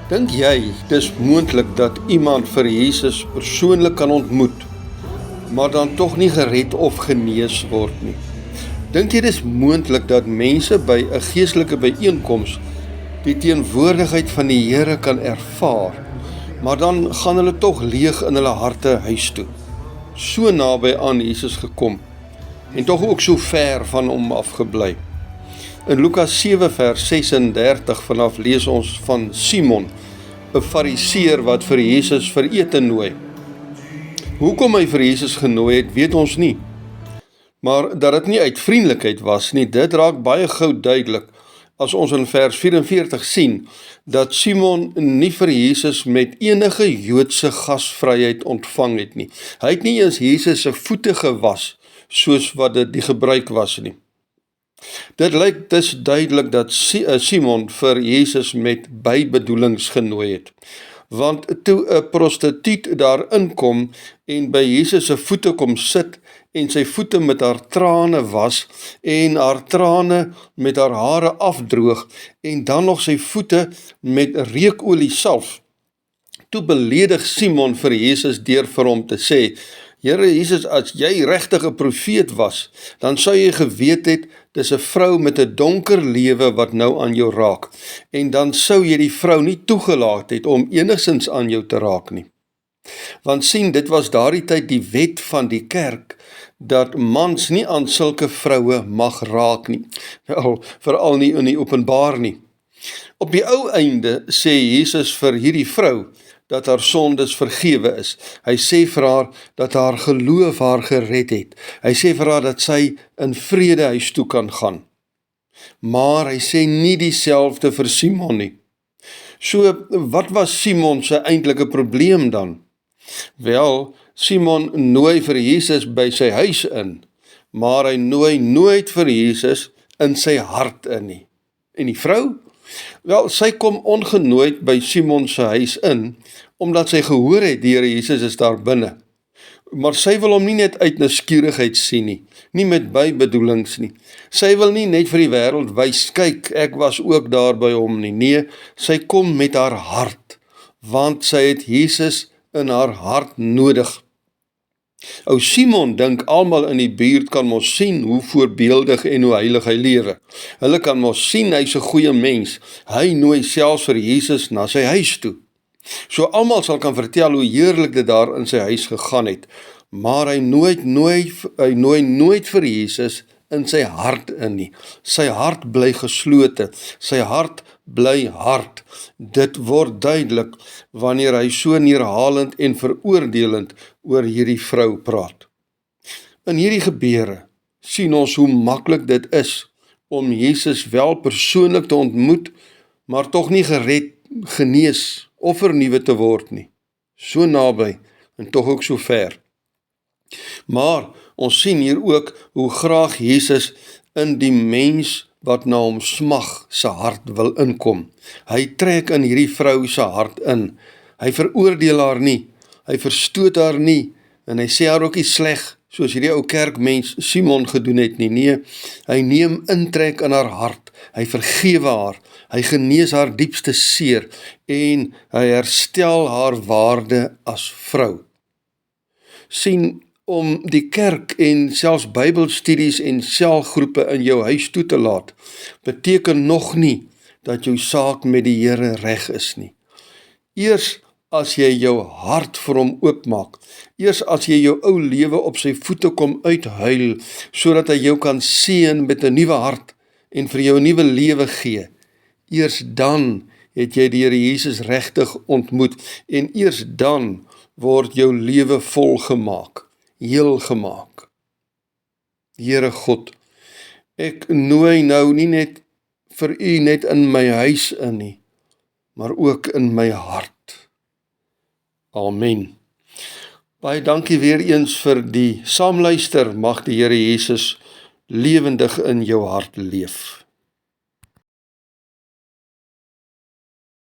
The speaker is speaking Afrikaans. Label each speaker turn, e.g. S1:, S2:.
S1: Dink jy dis moontlik dat iemand vir Jesus persoonlik kan ontmoet, maar dan tog nie gered of genees word nie? Dink jy dis moontlik dat mense by 'n geestelike byeenkoms die teenwoordigheid van die Here kan ervaar, maar dan gaan hulle tog leeg in hulle harte huis toe? So naby aan Jesus gekom en tog ook so ver van hom afgebly. In Lukas 7 vers 36 vanaf lees ons van Simon, 'n fariseer wat vir Jesus vir ete nooi. Hoekom hy vir Jesus genooi het, weet ons nie. Maar dat dit nie uit vriendelikheid was nie, dit raak baie gou duidelik as ons in vers 44 sien dat Simon nie vir Jesus met enige Joodse gasvryheid ontvang het nie. Hy het nie eens Jesus se voete gewas soos wat dit die gebruik was nie. Dit lyk dus duidelik dat Simon vir Jesus met bybedoelings genooi het. Want toe 'n prostituut daar inkom en by Jesus se voete kom sit en sy voete met haar trane was en haar trane met haar hare afdroog en dan nog sy voete met reukolie salf, toe beledig Simon vir Jesus deur vir hom te sê: Here Jesus, as jy regtig 'n profeet was, dan sou jy geweet het, dis 'n vrou met 'n donker lewe wat nou aan jou raak, en dan sou jy die vrou nie toegelaat het om enigstens aan jou te raak nie. Want sien, dit was daardie tyd die wet van die kerk, dat mans nie aan sulke vroue mag raak nie, wel, veral nie in die openbaar nie. Op die ou einde sê Jesus vir hierdie vrou, dat haar sondes vergewe is. Hy sê vir haar dat haar geloof haar gered het. Hy sê vir haar dat sy in vrede huis toe kan gaan. Maar hy sê nie dieselfde vir Simon nie. So, wat was Simon se eintlike probleem dan? Wel, Simon nooi vir Jesus by sy huis in, maar hy nooi nooit vir Jesus in sy hart in nie. En die vrou? Wel, sy kom ongenooid by Simon se huis in, omdat sy gehoor het die Here Jesus is daar binne. Maar sy wil hom nie net uit nuuskierigheid sien nie met bybedoelings nie. Sy wil nie net vir die wêreld wys, kyk, ek was ook daar by hom nie. Nee, sy kom met haar hart, want sy het Jesus in haar hart nodig. Ou Simon dink almal in die buurt kan mos sien hoe voorbeeldig en hoe heilig hy lewe. Hulle kan mos sien hy's 'n goeie mens. Hy nooi selfs vir Jesus na sy huis toe. So almal sal kan vertel hoe heerlik dit daar in sy huis gegaan het. Maar hy nooi nooit vir Jesus in sy hart in nie. Sy hart bly geslote. Sy hart bly hard. Dit word duidelik wanneer hy so neerhalend en veroordelend oor hierdie vrou praat. In hierdie gebeure sien ons hoe maklik dit is om Jesus wel persoonlik te ontmoet, maar tog nie gered, genees of vernuwe te word nie. So naby en tog ook so ver. Maar ons sien hier ook hoe graag Jesus in die mens wat na hom smag se hart wil inkom. Hy trek in hierdie vrou se hart in. Hy veroordeel haar nie, hy verstoot haar nie, en hy sê haar ook nie sleg, soos hierdie ou kerkmens Simon gedoen het nie. Nee, hy neem intrek in haar hart, hy vergewe haar, hy genees haar diepste seer, en hy herstel haar waarde as vrou. Sien, om die kerk en selfs Bybelstudies en selgroepe in jou huis toe te laat, beteken nog nie dat jou saak met die Here reg is nie. Eers as jy jou hart vir hom oopmaak, eers as jy jou ou lewe op sy voete kom uithuil, sodat hy jou kan seën met 'n nuwe hart en vir jou 'n nuwe lewe gee, eers dan het jy die Here Jesus regtig ontmoet, en eers dan word jou lewe volgemaak, heel gemaak. Here God, ek nooi nou nie net vir u net in my huis in nie, maar ook in my hart. Amen. Baie dankie weer eens vir die saamluister. Mag die Here Jesus lewendig in jou hart leef.